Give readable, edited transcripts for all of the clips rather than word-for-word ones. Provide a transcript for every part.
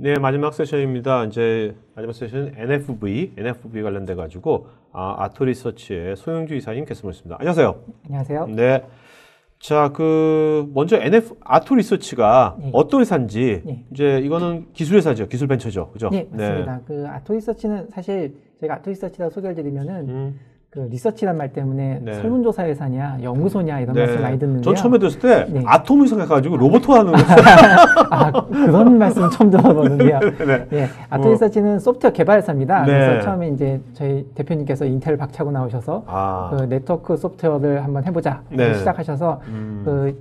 네, 마지막 세션입니다. 이제 마지막 세션은 NFV 관련돼 가지고 아토리서치의 소영주 이사님 게스트모셨습니다. 안녕하세요. 안녕하세요. 네. 자, 먼저 아토리서치가 네. 어떤 회사인지 네. 이제 이거는 기술회사죠, 기술벤처죠, 그죠? 네, 맞습니다. 아토리서치는 사실 제가 아토리서치라고 소개를 드리면은 리서치란 말 때문에 네. 설문조사 회사냐, 연구소냐 이런 네. 말씀 많이 듣는데요. 전 처음에 들었을 때 네. 아톰을 생각해가지고 로봇 하는 그런 말씀 처음 들어보는데요. 네. 네, 아토리서치는 소프트웨어 개발회사입니다. 네. 그래서 처음에 이제 저희 대표님께서 인텔 박차고 나오셔서 네트워크 소프트웨어를 한번 해보자 네. 시작하셔서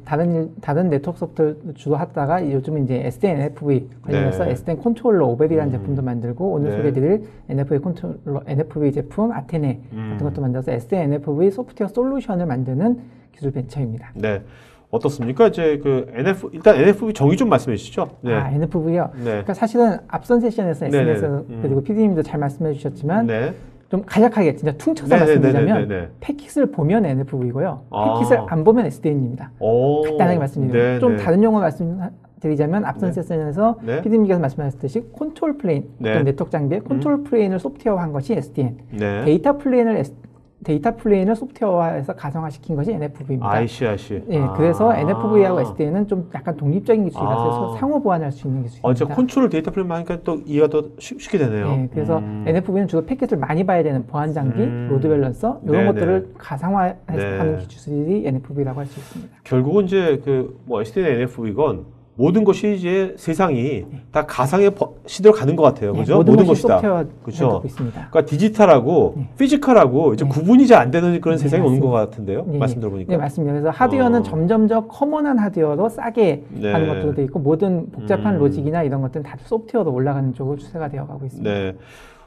다른 네트워크 소프트웨어 주로 하다가 요즘은 이제 SDN NFV 관련해서 네. SDN 컨트롤러 오벨이라는 제품도 만들고 오늘 네. 소개드릴 NFV 컨트롤러 NFV 제품 아테네 같은 것도 만들어서 SDN NFV 소프트웨어 솔루션을 만드는 기술 벤처입니다. 네. 어떻습니까? 이제 일단 NFV 정의 좀 말씀해 주시죠. 네. NFV요? 네. 그러니까 사실은 앞선 세션에서 SNS에서 그리고 PD님도 잘 말씀해 주셨지만 네. 좀 간략하게 진짜 퉁쳐서 말씀드리자면 패킷을 보면 NFV고요. 패킷을 안 보면 SDN입니다. 간단하게 말씀드리면 좀 다른 용어 말씀드리자면 앞선 세션에서 PD님께서 말씀하셨듯이 컨트롤 플레인, 어떤 네트워크 장비의 컨트롤 플레인을 소프트웨어화한 것이 SDN, 데이터 플레인을 소프트웨어화해서 가상화시킨 것이 NFV입니다. 아이씨. 네, 그래서 NFV하고 SDN은 좀 약간 독립적인 기술이라서 상호 보완할 수 있는 기술입니다. 저 컨트롤 데이터 플레인 하니까 또 이해가 더 쉽게 되네요. 네, 그래서 NFV는 주로 패킷을 많이 봐야 되는 보안 장비, 로드 밸런서 이런 것들을 가상화하는 기술이 NFV라고 할 수 있습니다. 결국은 이제 SDN, NFV건 모든 것이 이제 세상이 다 가상의 시대로 가는 것 같아요. 그죠? 모든 것이 것이다. 그렇죠. 있습니다. 그러니까 디지털하고 피지컬하고 이제 구분이 잘 안 되는 그런 세상이 오는 것 같은데요. 말씀 들어보니까. 네, 맞습니다. 그래서 하드웨어는 점점 더 커먼한 하드웨어로 싸게 하는 것들도 돼 있고 모든 복잡한 로직이나 이런 것들은 다 소프트웨어로 올라가는 쪽으로 추세가 되어가고 있습니다. 네.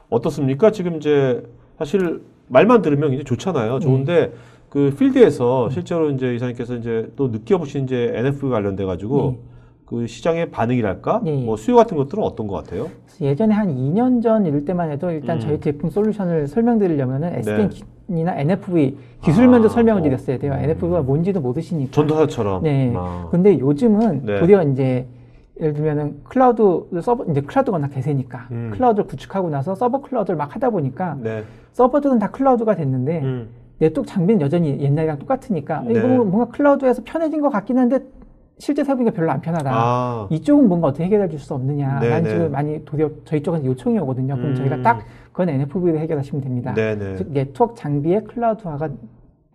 어떻습니까? 지금 이제 사실 말만 들으면 이제 좋잖아요. 좋은데 필드에서 실제로 이제 이사님께서 이제 또 느껴보신 이제 NFV 관련돼 가지고 그 시장의 반응이랄까? 수요 같은 것들은 어떤 것 같아요? 예전에 한 2년 전 이럴 때만 해도 일단 저희 제품 솔루션을 설명드리려면은 SDN이나 NFV 기술 먼저 설명을 드렸어야 돼요. NFV가 뭔지도 모르시니까. 전도사처럼. 네. 근데 요즘은 도리어 이제 예를 들면은 클라우드가 워낙 대세니까 클라우드를 구축하고 나서 서버 클라우드를 막 하다 보니까 서버들은 다 클라우드가 됐는데 네트워크 장비는 여전히 옛날이랑 똑같으니까 이거 뭔가 클라우드에서 편해진 것 같긴 한데 실제 사용하기가 별로 안 편하다. 이쪽은 뭔가 어떻게 해결해 줄 수 없느냐라는 식으로 많이 도리어 저희 쪽에서 요청이 오거든요. 그럼 저희가 딱 그건 NFV로 해결하시면 됩니다. 즉 네트워크 장비의 클라우드화가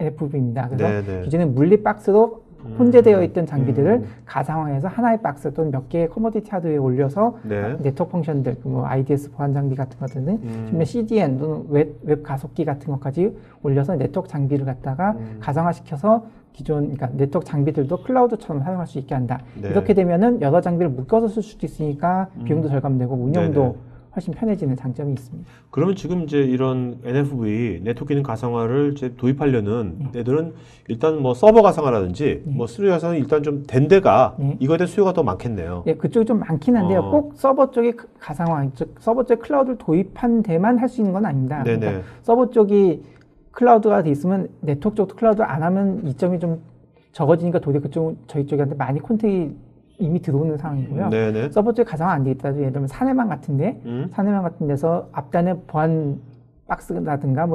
NFV입니다. 그래서 기존에 물리 박스로 혼재되어 있던 장비들을 가상화해서 하나의 박스 또는 몇 개의 커머디티 하드웨어에 올려서 네트워크 펑션들, IDS 보안 장비 같은 것들은 지금 CDN 또는 웹 가속기 같은 것까지 올려서 네트워크 장비를 갖다가 가상화시켜서 그러니까 네트워크 장비들도 클라우드처럼 사용할 수 있게 한다. 이렇게 되면은 여러 장비를 묶어서 쓸 수도 있으니까 비용도 절감되고 운영도 훨씬 편해지는 장점이 있습니다. 그러면 지금 이제 이런 NFV 네트워크 기능 가상화를 이제 도입하려는 애들은 일단 서버 가상화라든지 수요 가상화 일단 좀 된 데가 이거에 대한 수요가 더 많겠네요. 네, 그쪽이 좀 많긴 한데요. 꼭 서버 쪽이 가상화, 즉 서버 쪽에 클라우드를 도입한 데만 할 수 있는 건 아닙니다. 그러니까 서버 쪽이 클라우드가 돼 있으면 네트워크 쪽도 클라우드를 안 하면 이점이 좀 적어지니까 도리어 저희 쪽한테 많이 콘택이 이미 들어오는 상황이고요. 서버 쪽에 가상화 안 돼 있다도 예를 들면 사내망 같은 데서 앞단에 보안 박스라든가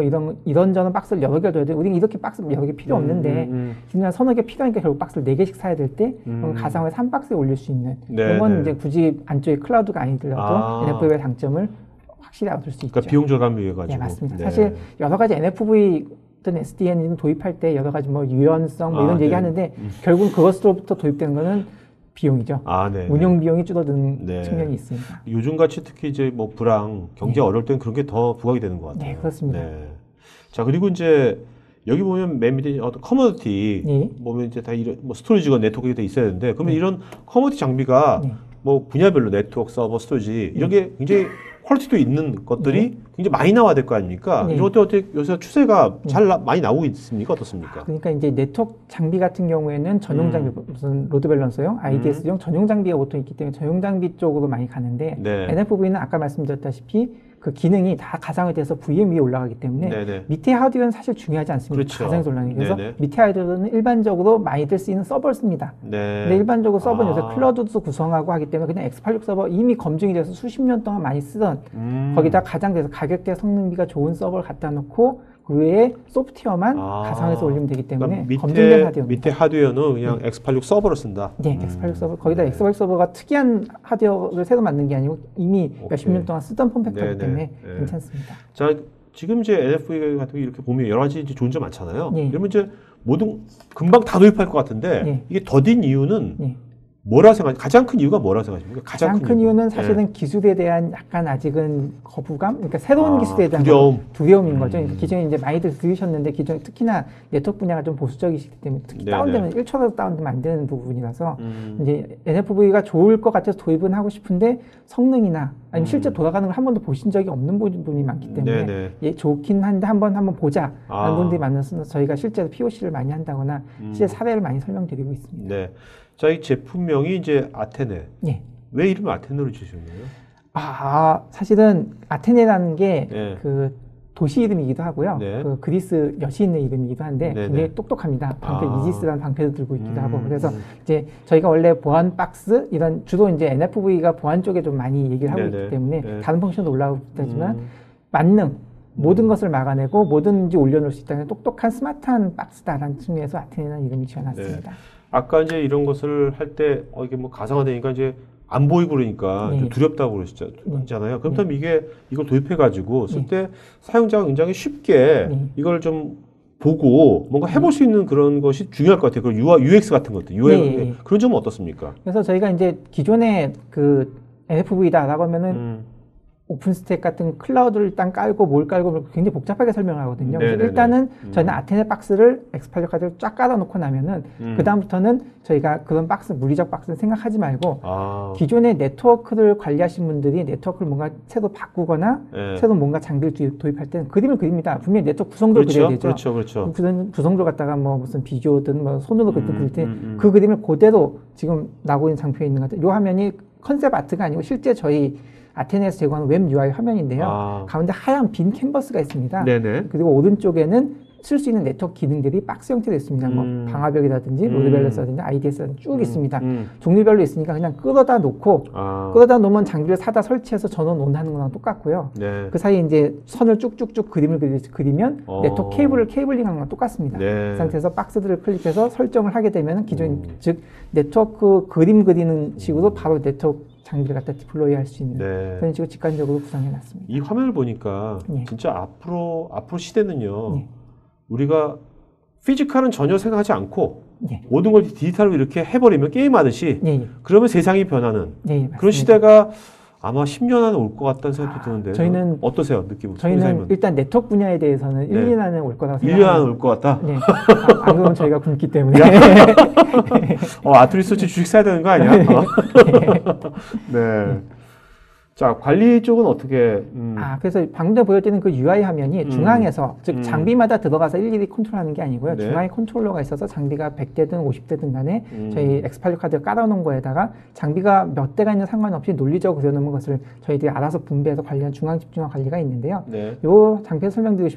이런저런 박스를 여러 개 둬야 돼. 우리는 이렇게 박스 여러 개 필요 없는데 그냥 서너 개 필요하니까 결국 박스를 4개씩 사야 될 때 가상화에 3박스에 올릴 수 있는 이런 건 이제 굳이 안쪽에 클라우드가 아니더라도 NFV의 장점을 확실히 얻을 수 있죠. 그러니까 비용 절감을 위해 가지고. 네, 맞습니다. 사실 여러 가지 NFV 또는 SDN 도입할 때 여러 가지 유연성 이런 얘기 하는데 결국 그것으로부터 도입되는 거는 비용이죠. 운영 비용이 줄어드는 측면이 있습니다. 요즘같이 특히 이제 불황, 경제 어려울 때는 그런 게 더 부각이 되는 것 같아요. 네, 그렇습니다. 자, 그리고 이제 여기 보면 맨 밑에 어떤 커머디티 보면 이제 다 이런 스토리지가 네트워크가 돼 있어야 되는데 그러면 이런 커머디티 장비가 분야별로 네트워크, 서버, 스토리지 이런 게 굉장히 퀄리티도 있는 것들이 굉장히 많이 나와야 될 거 아닙니까? 이런 것들 어떻게 요새 추세가 많이 나오고 있습니까? 어떻습니까? 그러니까 이제 네트워크 장비 같은 경우에는 전용 장비, 무슨 로드 밸런서용, IDS용 전용 장비가 보통 있기 때문에 전용 장비 쪽으로 많이 가는데 NFV는 아까 말씀드렸다시피 그 기능이 다 가상화 돼서 VM 위에 올라가기 때문에 네네. 밑에 하드웨어는 사실 중요하지 않습니다. 그렇죠. 가상에서 올라가는 그래서 네네. 밑에 하드웨어는 일반적으로 많이들 쓰이는 서버를 씁니다. 네. 근데 일반적으로 서버는 요새 클라우드도 구성하고 하기 때문에 그냥 x86 서버 이미 검증이 돼서 수십 년 동안 많이 쓰던 거기다 가장 그래서 가격대 성능비가 좋은 서버를 갖다 놓고 그 외에 소프트웨어만 가상에서 올리면 되기 때문에 그러니까 검증된 하드웨어. 밑에 하드웨어는 그냥 x86 서버를 쓴다. 네, x86 서버. 거기다 x86 서버가 특이한 하드웨어를 새로 만든 게 아니고 이미 몇십 년 동안 쓰던 폼팩터이기 때문에 괜찮습니다. 자, 지금 이제 NFV 같은 거 이렇게 보면 여러 가지 이제 좋은 점 많잖아요. 네. 그러면 이제 모든 금방 다 도입할 것 같은데 네. 이게 더딘 이유는 네. 뭐라 생각하세요? 가장 큰 이유가 뭐라 생각하십니까? 가장 큰 이유는 사실은 기술에 대한 약간 아직은 거부감? 그러니까 새로운 기술에 대한 두려움인 거죠. 그러니까 기존에 이제 많이들 들으셨는데 기존에 특히나 네트워크 분야가 좀 보수적이시기 때문에 특히 다운되면 1초라도 다운되면 안 되는 부분이라서 이제 NFV가 좋을 것 같아서 도입은 하고 싶은데 성능이나 아니면 실제 돌아가는 걸 한 번도 보신 적이 없는 분이 많기 때문에 예, 좋긴 한데 한번 보자 하는 분들이 많아서 저희가 실제로 POC를 많이 한다거나 실제 사례를 많이 설명드리고 있습니다. 네. 자, 이 제품명이 이제 아테네. 예. 왜 이름을 아테네로 지으셨나요? 사실은 아테네라는 게 그 도시 이름이기도 하고요. 네. 그 그리스 여신의 이름이기도 한데 굉장히 똑똑합니다. 방패 이지스라는 방패도 들고 있기도 하고 그래서 이제 저희가 원래 보안 박스 이런 주로 이제 NFV가 보안 쪽에 좀 많이 얘기를 하고 있기 때문에 다른 펑션도 올라오고 있지만 만능 모든 것을 막아내고 뭐든지 올려놓을 수 있다는 똑똑한 스마트한 박스다라는 측면에서 아테네라는 이름이 지어놨습니다. 네. 아까 이제 이런 것을 할 때 이게 뭐 가상화되니까 이제 안 보이고 그러니까 좀 두렵다고 그러시잖아요. 그렇다면 이걸 도입해가지고 쓸 때 사용자가 굉장히 쉽게 이걸 좀 보고 뭔가 해볼 수 있는 그런 것이 중요할 것 같아요. 그 UX 같은 것들, 그런 점은 어떻습니까? 그래서 저희가 이제 기존에 그 NFV다라고 하면은 오픈스택 같은 클라우드를 일단 깔고 뭘 깔고 굉장히 복잡하게 설명하거든요. 그래서 일단은 저희는 아테네 박스를 x86 카드를 쫙 깔아놓고 나면은 그 다음부터는 저희가 그런 박스, 물리적 박스는 생각하지 말고 기존의 네트워크를 관리하신 분들이 네트워크를 뭔가 새로 바꾸거나 새로 뭔가 장비를 도입할 때는 그림을 그립니다. 분명히 네트워크 구성도를 그려야 되죠. 그렇죠. 구성도 갖다가 뭐 무슨 비교든 뭐 손으로 그릴 때 그 그림을 그대로 지금 나오고 있는 장표에 있는 것 같아요. 이 화면이 컨셉 아트가 아니고 실제 저희 아테네에서 제공하는 웹 UI 화면인데요. 가운데 하얀 빈 캔버스가 있습니다. 네네. 그리고 오른쪽에는 쓸 수 있는 네트워크 기능들이 박스 형태로 있습니다. 뭐 방화벽이라든지 로드 밸런서라든지 IDS라든지 쭉 있습니다. 종류별로 있으니까 그냥 끌어다 놓고 끌어다 놓으면 장비를 사다 설치해서 전원 온하는 거랑 똑같고요. 네. 그 사이에 이제 선을 쭉쭉쭉 그림을 그리면 네트워크 케이블을 케이블링하는 거랑 똑같습니다. 네. 그 상태에서 박스들을 클릭해서 설정을 하게 되면 기존 즉 네트워크 그림 그리는 식으로 바로 네트워크 장비를 갖다 디플로이 할 수 있는 그런 식으로 직관적으로 구성해놨습니다. 이 화면을 보니까 진짜 앞으로 시대는요. 우리가 피지컬은 전혀 생각하지 않고 모든 걸 디지털로 이렇게 해버리면 게임하듯이 그러면 세상이 변하는 그런 시대가 아마 10년 안에 올 것 같다는 생각도 드는데 저희는 어떠세요? 느낌으로? 저희는 일단 네트워크 분야에 대해서는 1, 2년 안에 올 거라고 생각합니다. 1년 안에 올 것 같다? 네. 안 그러면 저희가 굶기 때문에. 아트리서치 주식 사야 되는 거 아니야? 네. 자, 관리 쪽은 어떻게? 그래서 방금 전에 보여드린 그 UI 화면이 중앙에서, 즉 장비마다 들어가서 일일이 컨트롤하는 게 아니고요. 중앙에 컨트롤러가 있어서 장비가 100대든 50대든 간에 저희 x86 카드를 깔아놓은 거에다가 장비가 몇 대가 있는 상관없이 논리적으로 그려놓은 것을 저희들이 알아서 분배해서 관리하는 중앙 집중화 관리가 있는데요. 요 장비에서 설명드리고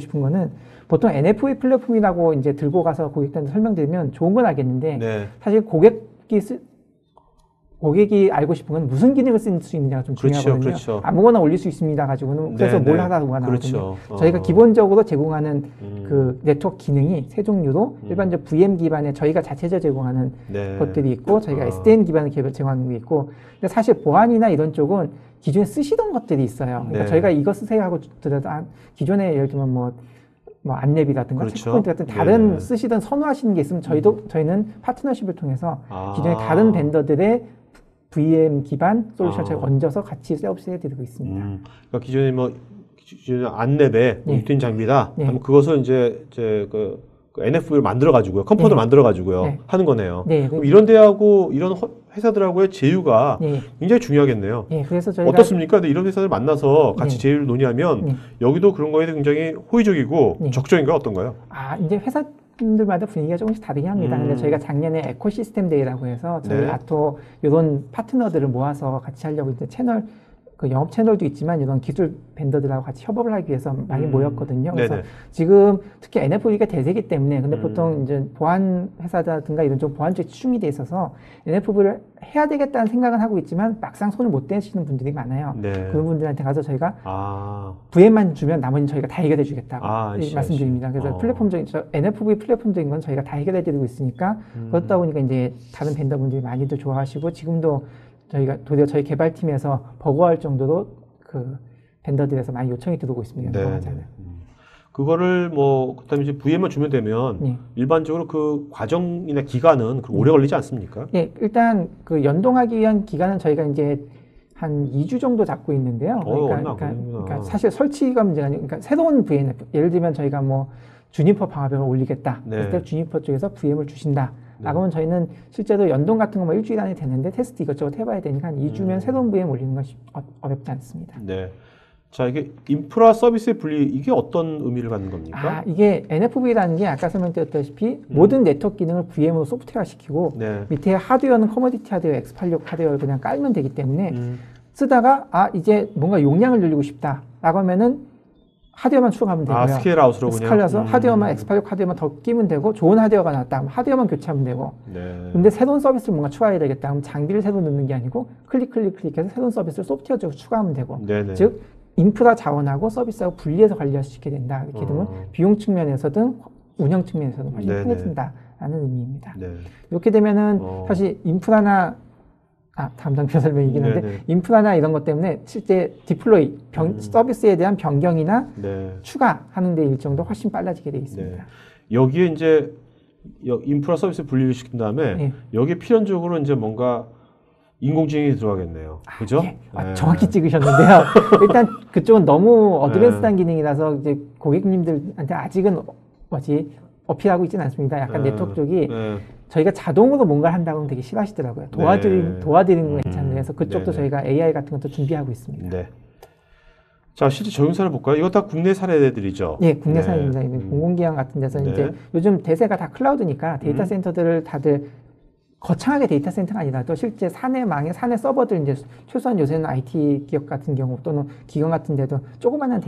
싶은 거는 보통 NFV 플랫폼이라고 이제 들고 가서 고객들한테 설명드리면 좋은 건 알겠는데 사실 고객이 알고 싶은 건 무슨 기능을 쓸 수 있느냐가 좀 중요하거든요. 그렇죠. 아무거나 올릴 수 있습니다 가지고는 그래서 뭘 하라고 하거든요. 저희가 기본적으로 제공하는 그 네트워크 기능이 세 종류로 일반적 VM 기반의 저희가 자체적으로 제공하는 것들이 있고 저희가 SDN 기반을 제공하는 게 있고 근데 사실 보안이나 이런 쪽은 기존에 쓰시던 것들이 있어요. 그러니까 저희가 이거 쓰세요 하고 들어도 기존에 예를 들면 뭐 안랩이라든가 체크포인트 같은 다른 쓰시던 선호하시는 게 있으면 저희는 파트너십을 통해서 기존에 다른 벤더들의 VM 기반 솔루션을 저희가 얹어서 같이 서비스 해드리고 있습니다. 그러니까 기존에 기존에 안랩에 유튜브 장비다. 그럼 그것을 이제 그 NFV를 만들어가지고요, 컴포너를 만들어가지고요 하는 거네요. 그럼 이런 데하고 이런 회사들하고의 제휴가 굉장히 중요하겠네요. 그래서 저희가 어떻습니까? 이런 회사들 만나서 같이 제휴를 논의하면 여기도 그런 거에 굉장히 호의적이고 적극적인가 어떤가요? 이제 회사들마다 분위기가 조금씩 다르긴 합니다. 근데 저희가 작년에 에코시스템 데이라고 해서 저희 아토 이런 파트너들을 모아서 같이 하려고 이제 채널 그 영업 채널도 있지만 이런 기술 벤더들하고 같이 협업을 하기 위해서 많이 모였거든요. 그래서 지금 특히 NFV가 대세기 때문에 근데 보통 이제 보안 회사라든가 이런 좀 보안 쪽에 치중이 돼 있어서 NFV를 해야 되겠다는 생각은 하고 있지만 막상 손을 못 대시는 분들이 많아요. 그런 분들한테 가서 저희가 VM만 주면 나머지는 저희가 다 해결해 주겠다고 말씀드립니다. 그래서 플랫폼적인 NFV 플랫폼적인 건 저희가 다 해결해 드리고 있으니까 그렇다 보니까 이제 다른 벤더분들이 많이들 좋아하시고 지금도 저희가 도리어 저희 개발팀에서 버거할 정도로 그 벤더들에서 많이 요청이 들어오고 있습니다. 그거를 뭐 그다음에 이제 VM만 주면 되면 일반적으로 그 과정이나 기간은 오래 걸리지 않습니까? 네, 일단 그 연동하기 위한 기간은 저희가 이제 한 2주 정도 잡고 있는데요. 그러니까 사실 설치가 문제가 아니고 그러니까 새로운 VM 예를 들면 저희가 뭐 주니퍼 방화벽을 올리겠다. 그때 주니퍼 쪽에서 VM을 주신다. 라고는 저희는 실제로 연동 같은 거 뭐 일주일 안에 되는데 테스트 이것저것 해봐야 되니까 한 2주면 새로운 VM 올리는 것이 어렵지 않습니다. 네. 자, 이게 인프라 서비스의 분리, 이게 어떤 의미를 갖는 겁니까? 이게 NFV라는 게 아까 설명드렸다시피 모든 네트워크 기능을 VM으로 소프트웨어 시키고 밑에 하드웨어는 커머디티 하드웨어, X86 하드웨어를 그냥 깔면 되기 때문에 쓰다가 이제 뭔가 용량을 늘리고 싶다 라고 하면은 하드웨어만 추가하면 되고요. 스케일 아웃으로 그냥. 스케일해서 하드웨어만 X86 하드웨어만 더 끼면 되고 좋은 하드웨어가 나왔다 하면 하드웨어만 교체하면 되고 근데 새로운 서비스를 뭔가 추가해야 되겠다 하면 장비를 새로 넣는 게 아니고 클릭해서 새로운 서비스를 소프트웨어적으로 추가하면 되고 즉 인프라 자원하고 서비스하고 분리해서 관리할 수 있게 된다. 이렇게 되면 비용 측면에서든 운영 측면에서든 훨씬 편해진다라는 의미입니다. 이렇게 되면은 사실 인프라나 담당 설명이긴 한데 인프라나 이런 것 때문에 실제 디플로이 서비스에 대한 변경이나 추가하는 데 일정도 훨씬 빨라지게 되어 있습니다. 여기에 이제 인프라 서비스 분리를 시킨 다음에 여기에 필연적으로 이제 뭔가 인공지능이 들어가겠네요. 그죠? 정확히 찍으셨는데요. 일단 그쪽은 너무 어드밴스한 기능이라서 이제 고객님들한테 아직은 어필하고 있지는 않습니다. 약간 네트워크 쪽이 저희가 자동으로 뭔가를 한다고 하면 되게 싫어하시더라고요. 도와드리는 건 괜찮은데 그래서 그쪽도 저희가 AI 같은 것도 준비하고 있습니다. 자, 실제 적용 사례 볼까요? 이거 다 국내 사례들이죠? 네, 국내 사례입니다. 공공기관 같은 데서 이제 요즘 대세가 다 클라우드니까 데이터 센터들을 다들 거창하게 데이터 센터가 아니라도 실제 사내망에 사내 서버들 이제 최소한 요새는 IT 기업 같은 경우 또는 기관 같은 데도 조그만한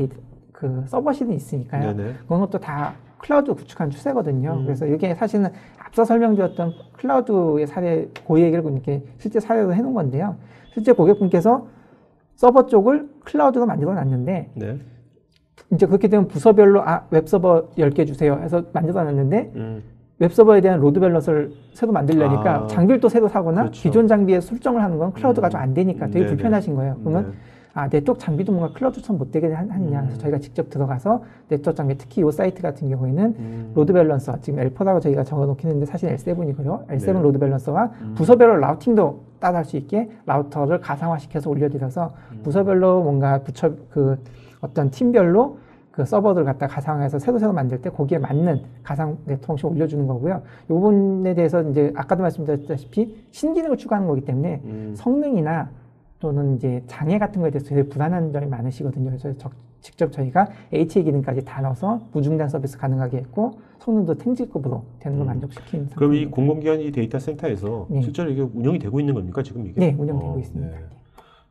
그 서버실은 있으니까요. 그런 것도 다 클라우드 구축한 추세거든요. 그래서 이게 사실은 앞서 설명드렸던 클라우드의 사례, 그 얘기를 이렇게 실제 사례로 해놓은 건데요. 실제 고객분께서 서버 쪽을 클라우드로 만들어 놨는데, 이제 그렇게 되면 부서별로, 웹서버 10개 주세요 해서 만들어 놨는데, 웹서버에 대한 로드 밸런스를 새로 만들려니까 장비를 또 새로 사거나 기존 장비에 설정을 하는 건 클라우드가 좀 안 되니까 되게 불편하신 거예요. 그러면 네트워크 장비도 뭔가 클라우드처럼 못 되게 하느냐. 그래서 저희가 직접 들어가서 네트워크 장비, 특히 이 사이트 같은 경우에는 로드 밸런서, 지금 L4라고 저희가 적어놓긴 했는데 사실 L7이고요. L7 로드 밸런서와 부서별로 라우팅도 따라할 수 있게 라우터를 가상화시켜서 올려드려서 부서별로 뭔가 어떤 팀별로 그 서버들 갖다 가상화해서 새로 만들 때 거기에 맞는 가상 네트워크를 올려주는 거고요. 이 부분에 대해서 이제 아까도 말씀드렸다시피 신기능을 추가하는 거기 때문에 성능이나 또는 이제 장애 같은 거에 대해서 되게 불안한 점이 많으시거든요. 그래서 직접 저희가 HA 기능까지 다 넣어서 무중단 서비스 가능하게 했고 성능도 탱지급으로 되는 걸 만족시킨 상태입니다. 그럼 이 공공기관 이 데이터 센터에서 실제로 이게 운영이 되고 있는 겁니까 지금 이게? 네, 운영되고 있습니다.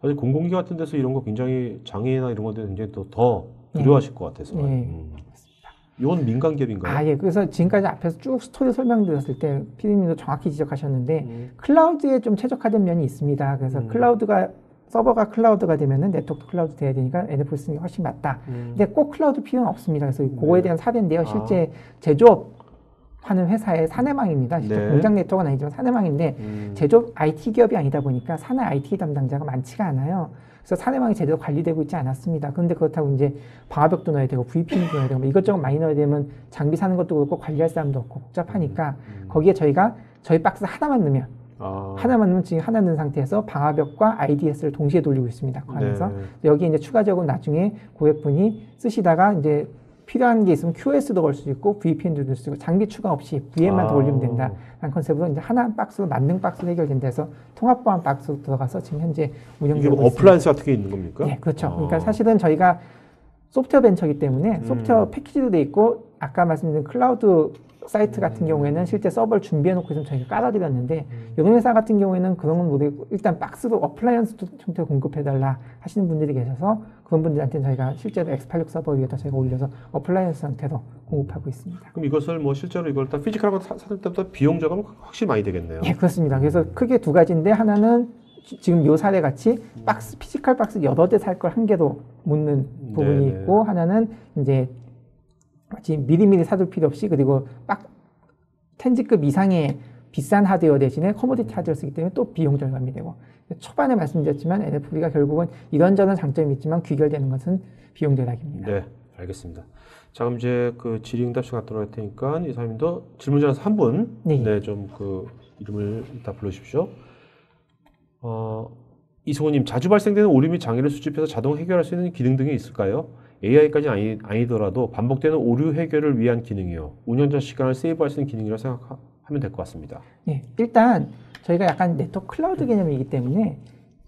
사실 공공기관 같은 데서 이런 거 굉장히 장애나 이런 것들 굉장히 더 두려워하실 것 같아서. 이건 민간 기업인가요? 그래서 지금까지 앞에서 쭉 스토리 설명드렸을 때 피디님도 정확히 지적하셨는데 클라우드에 좀 최적화된 면이 있습니다. 그래서 서버가 클라우드가 되면은 네트워크 클라우드 돼야 되니까 NFV 쓰는 게 훨씬 맞다. 근데 꼭 클라우드 필요는 없습니다. 그래서 그거에 대한 사례인데요. 실제 제조업하는 회사의 사내망입니다. 실제 공장 네트워크는 아니지만 사내망인데 제조업 IT 기업이 아니다 보니까 사내 IT 담당자가 많지가 않아요. 그래서 사내망이 제대로 관리되고 있지 않았습니다. 그런데 그렇다고 이제 방화벽도 넣어야 되고 VPN도 넣어야 되고 이것저것 많이 넣어야 되면 장비 사는 것도 그렇고 관리할 사람도 없고 복잡하니까 거기에 저희 박스 하나만 넣으면 지금 하나 넣은 상태에서 방화벽과 IDS를 동시에 돌리고 있습니다. 그 안에서 여기 이제 추가적으로 나중에 고객분이 쓰시다가 이제 필요한 게 있으면 QoS도 걸 수 있고 VPN도 넣을 수 있고 장비 추가 없이 VM만 더 올리면 된다라는 컨셉으로 이제 하나 박스로 만능 박스로 해결된다 해서 통합 보안 박스로 들어가서 지금 현재 운영되고 있습니다. 어플라이언스 같은 게 있는 겁니까? 네, 그렇죠. 그러니까 사실은 저희가 소프트웨어 벤처이기 때문에 소프트웨어 패키지도 돼 있고 아까 말씀드린 클라우드 사이트 같은 경우에는 실제 서버를 준비해놓고 있으면 저희가 깔아드렸는데 이런 회사 같은 경우에는 그런 건 못하고 일단 박스도 어플라이언스 형태로 공급해달라 하시는 분들이 계셔서 그런 분들한테는 저희가 실제로 X86 서버 위에다 저희가 올려서 어플라이언스 형태로 공급하고 있습니다. 그럼 이것을 뭐 실제로 이걸 다 피지컬하고 사실 때보다 비용 절감은 확실히 많이 되겠네요. 예, 그렇습니다. 그래서 크게 두 가지인데 하나는 지금 요 사례 같이 박스, 피지컬 박스 여러 대 살 걸 한 개도 묻는 부분이 네네. 있고 하나는 이제 마치 미리미리 사둘 필요 없이 그리고 10G급 이상의 비싼 하드웨어 대신에 커머디티 하드웨어를 쓰기 때문에 또 비용 절감이 되고 초반에 말씀드렸지만 NFV가 결국은 이런저런 장점이 있지만 귀결되는 것은 비용 절약입니다. 네, 알겠습니다. 자, 그럼 이제 그 질의응답 시간 들어갈 테니까 이사님도 질문자에서 한 분, 네, 좀 그 이름을 일단 불러주십시오. 이승호님, 자주 발생되는 오류 및 장애를 수집해서 자동 해결할 수 있는 기능 등이 있을까요? AI까지는 아니더라도 반복되는 오류 해결을 위한 기능이요. 운영자 시간을 세이브할 수 있는 기능이라고 생각하면 될 것 같습니다. 네, 일단 저희가 약간 네트워크 클라우드 개념이기 때문에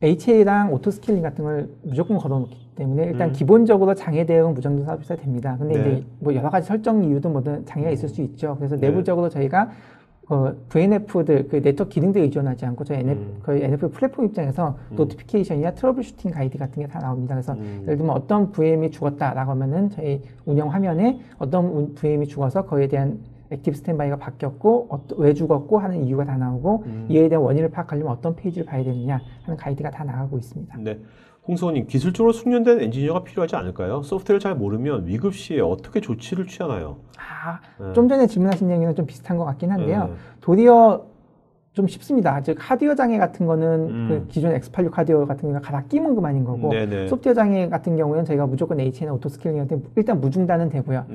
HA랑 오토스케일링 같은 걸 무조건 걸어놓기 때문에 일단 기본적으로 장애 대응은 무정도 서비스가 됩니다. 근데 이제 뭐 여러 가지 설정 이유도 뭐든 장애가 있을 수 있죠. 그래서 내부적으로 저희가 VNF들, 그 네트워크 기능들에 의존하지 않고 저희 NF 플랫폼 입장에서 노티피케이션이나 트러블 슈팅 가이드 같은 게 다 나옵니다. 그래서 예를 들면 어떤 VM이 죽었다라고 하면은 저희 운영 화면에 어떤 VM이 죽어서 그에 대한 액티브 스탠바이가 바뀌었고 왜 죽었고 하는 이유가 다 나오고 이에 대한 원인을 파악하려면 어떤 페이지를 봐야 되느냐 하는 가이드가 다 나가고 있습니다. 네. 홍수호님, 기술적으로 숙련된 엔지니어가 필요하지 않을까요? 소프트웨어를 잘 모르면 위급 시에 어떻게 조치를 취하나요? 좀 전에 질문하신 얘기는 좀 비슷한 것 같긴 한데요. 도리어 좀 쉽습니다. 즉 하드웨어 장애 같은 거는 그 기존 X86 하드웨어 같은 경우가 갈아 끼면 그만인 거고 소프트웨어 장애 같은 경우에는 저희가 무조건 HA나 오토스케일링한테 일단 무중단은 되고요.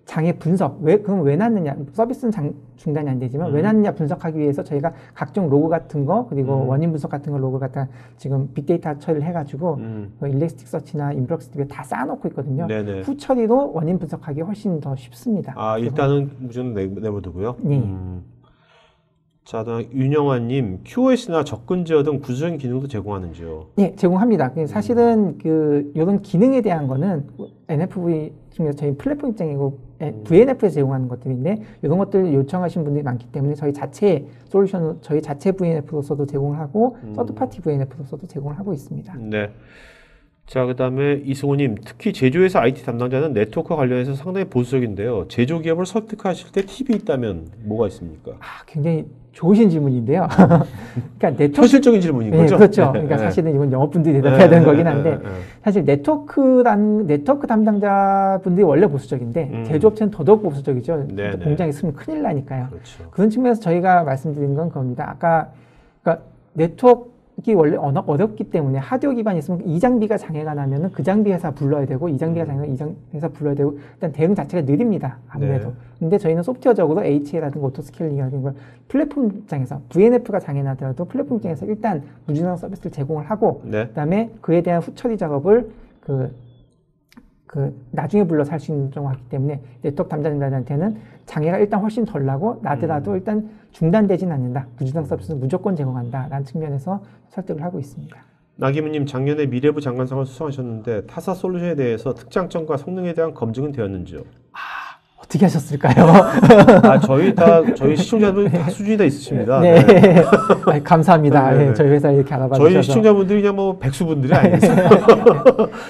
장애 분석, 그럼 왜 났느냐, 서비스는 중단이 안 되지만 왜 났느냐 분석하기 위해서 저희가 각종 로그 같은 거, 그리고 원인 분석 같은 거 로그를 갖다 지금 빅데이터 처리를 해가지고 일렉스틱 서치나 인플럭스DB에 다 쌓아놓고 있거든요. 후 처리로 원인 분석하기 훨씬 더 쉽습니다. 일단은 무조건 내버두고요. 자, 다음 윤영환님, QoS나 접근 제어 등 구조적인 기능도 제공하는지요? 네, 제공합니다. 사실은 이런 기능에 대한 거는 NFV 중에서 저희 플랫폼 입장이고 VNF에서 제공하는 것들인데 이런 것들을 요청하신 분들이 많기 때문에 저희 자체 솔루션, 저희 자체 VNF로서도 제공을 하고 서드파티 VNF로서도 제공을 하고 있습니다. 네. 자, 그 다음에 이승호님, 특히 제조회사 IT 담당자는 네트워크 관련해서 상당히 보수적인데요. 제조 기업을 설득하실 때 팁이 있다면 뭐가 있습니까? 굉장히 좋으신 질문인데요. 그러니까 네트워크 현실적인 질문인 거죠? 그렇죠. 그러니까 사실은 이건 영업분들이 대답해야 되는 거긴 한데 사실 네트워크 담당자분들이 원래 보수적인데 제조업체는 더더욱 보수적이죠. 공장에 있으면 큰일 나니까요. 그렇죠. 그런 측면에서 저희가 말씀드린 건 겁니다. 그러니까 네트워크가 원래 어렵기 때문에 하드웨어 기반이 있으면 이 장비가 장애가 나면은 그 장비 회사 불러야 되고 이 장비가 장애가 이 장비 회사 불러야 되고 일단 대응 자체가 느립니다. 아무래도. 근데 저희는 소프트웨어적으로 HA라든가 오토스케일링이라든가 걸 플랫폼 입장에서 VNF가 장애 나더라도 플랫폼 입장에서 일단 무진장 서비스를 제공을 하고 그다음에 그에 대한 후처리 작업을 나중에 불러서 할 수 있는 정도 하기 때문에 네트워크 담당자들한테는 장애가 일단 훨씬 덜 나고 나더라도 일단 중단되지는 않는다. 무진장 서비스는 무조건 제공한다라는 측면에서 설득을 하고 있습니다. 나기무님, 작년에 미래부 장관상을 수상하셨는데 타사 솔루션에 대해서 특장점과 성능에 대한 검증은 되었는지요? 어떻게 하셨을까요? 저희 시청자분들 다 수준이 다 있으십니다. 네. 감사합니다. 저희 회사 이렇게 알아봐 주셔서. 저희 시청자분들이 그냥 뭐 백수분들이 아니겠어요.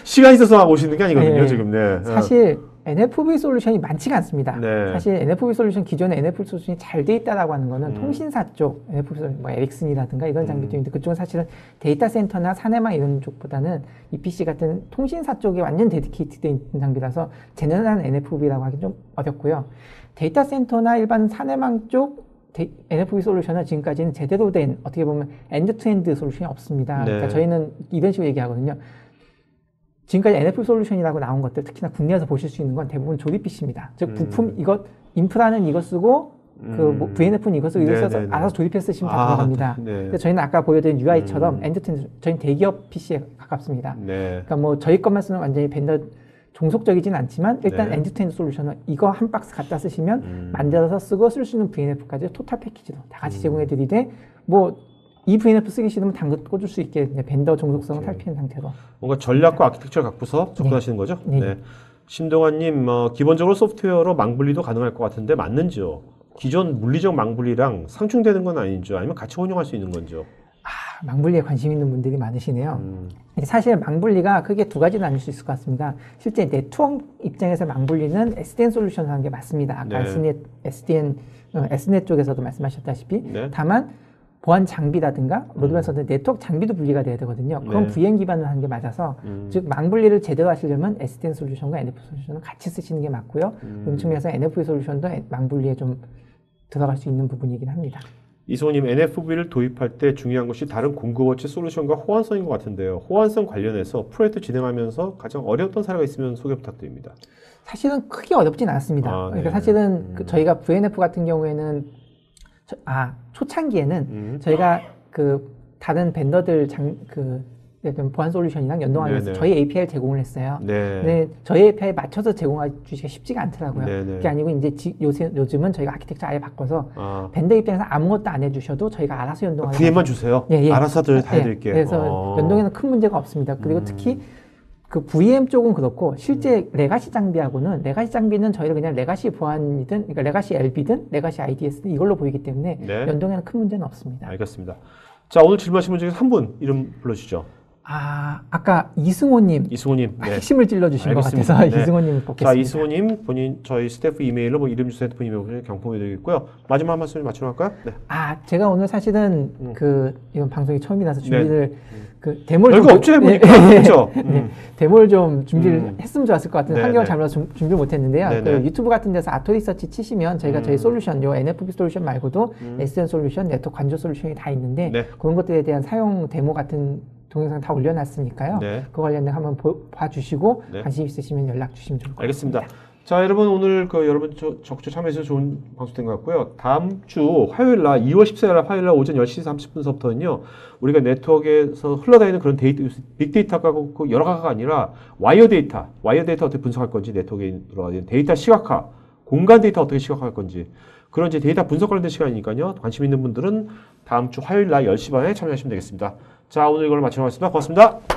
시간 있어서 오시는 게 아니거든요, 지금. 사실 NFV 솔루션이 많지가 않습니다. 사실 NFV 솔루션, 기존의 NFV 솔루션이 잘 돼 있다라고 하는 거는 통신사 쪽, NFV 솔루션, 뭐 에릭슨이라든가 이런 장비들인데 그쪽은 사실은 데이터 센터나 사내망 이런 쪽보다는 EPC 같은 통신사 쪽에 완전 데디케이트 돼 있는 장비라서 제너럴한 NFV라고 하기 좀 어렵고요. 데이터 센터나 일반 사내망 쪽 NFV 솔루션은 지금까지는 제대로 된 어떻게 보면 엔드-투-엔드 솔루션이 없습니다. 그러니까 저희는 이런 식으로 얘기하거든요. 지금까지 NFV 솔루션이라고 나온 것들, 특히나 국내에서 보실 수 있는 건 대부분 조립 PC입니다. 즉 부품 인프라는 이거 쓰고 VNF는 이거 쓰고 이거 써서 알아서 조립해 쓰시면 다 들어갑니다. 근데 저희는 아까 보여드린 UI처럼 엔드-투-엔드, 저희는 대기업 PC에 가깝습니다. 그러니까 뭐 저희 것만 쓰는 완전히 벤더 종속적이진 않지만 일단 엔드-투-엔드 솔루션은 이거 한 박스 갖다 쓰시면 만들어서 쓰고 쓸 수 있는 VNF까지 토탈 패키지로 다 같이 제공해 드리되 이 VNF 쓰기 싫으면 당근 꽂을 수 있게 벤더 종속성을 살피는 상태로. 뭔가 전략과 아키텍처를 갖고서 접근하시는 거죠? 신동환님, 기본적으로 소프트웨어로 망분리도 가능할 것 같은데 맞는지요? 기존 물리적 망분리랑 상충되는 건 아닌지요? 아니면 같이 혼용할 수 있는 건지요? 망분리에 관심 있는 분들이 많으시네요. 사실 망분리가 크게 두 가지 나눌 수 있을 것 같습니다. 실제 네트워크 입장에서 망분리는 SDN 솔루션을 하는 게 맞습니다. 아까 Snet 쪽에서도 말씀하셨다시피. 네. 다만 보안 장비라든가 로드맵에서는 네트워크 장비도 분리가 돼야 되거든요. 그건 네. VM 기반으로 하는 게 맞아서 즉 망분리를 제대로 하시려면 SDN 솔루션과 NFV 솔루션을 같이 쓰시는 게 맞고요. 그런 측면에서 NFV 솔루션도 망분리에 좀 들어갈 수 있는 부분이긴 합니다. 이소님, NFV를 도입할 때 중요한 것이 다른 공급업체 솔루션과 호환성인 것 같은데요. 호환성 관련해서 프로젝트 진행하면서 가장 어려웠던 사례가 있으면 소개 부탁드립니다. 사실은 크게 어렵진 않습니다. 그러니까 사실은 저희가 VNF 같은 경우에는 초창기에는 저희가 다른 벤더들 보안 솔루션이랑 연동하면서 저희 API를 제공을 했어요. 네. 근데 저희 API에 맞춰서 제공해 주기가 쉽지가 않더라고요. 그게 아니고 이제 요즘은 저희가 아키텍처 아예 바꿔서 벤더 입장에서 아무것도 안 해주셔도 저희가 알아서 연동하는 VM만 주세요. 예. 알아서 다 해드릴게요. 그래서 연동에는 큰 문제가 없습니다. 그리고 특히 그 VM 쪽은 그렇고 실제 레가시 장비하고는 레가시 장비는 저희가 그냥 레가시 보안이든 그러니까 레가시 LB든 레가시 IDS든 이걸로 보이기 때문에 네. 연동에는 큰 문제는 없습니다. 알겠습니다. 자, 오늘 질문하신 분 중에서 한 분 이름 불러주시죠. 아까 이승호님. 네. 핵심을 찔러주신 것 같아서 네. 이승호님 뽑겠습니다. 자, 이승호님 본인 저희 스태프 이메일로 이름 주소 핸드폰 이메일로 경품해드리겠고요. 마지막 한 말씀 맞추러 갈까요? 네. 제가 오늘 사실은 이번 방송이 처음이라서 준비를 데모를 별거 없죠 해보니까 그렇죠. 데모를 좀 준비를 했으면 좋았을 것 같은데 환경을 잘못해서 준비를 못했는데요. 유튜브 같은 데서 아토리서치 치시면 저희가 저희 솔루션, 요 NFV 솔루션 말고도 SN 솔루션, 네트워크 관조 솔루션이 다 있는데 그런 것들에 대한 사용 데모 같은 동영상 다 올려놨으니까요. 그 관련된 한번 봐주시고 관심 있으시면 연락 주시면 좋을 것 같습니다. 알겠습니다. 자, 여러분 오늘 여러분 적극 참여해주셔서 좋은 방송 된 것 같고요. 다음 주 화요일 날 2월 14일 날 화요일 날 오전 10시 30분서부터는요. 우리가 네트워크에서 흘러다니는 그런 빅데이터가 여러 가지가 아니라 와이어 데이터 어떻게 분석할 건지 네트워크에 들어가는 데이터 시각화, 공간 데이터 어떻게 시각화할 건지 그런 이제 데이터 분석 관련된 시간이니까요. 관심 있는 분들은 다음 주 화요일 날 10시 반에 참여하시면 되겠습니다. 자, 오늘 이걸 마치도록 하겠습니다. 고맙습니다.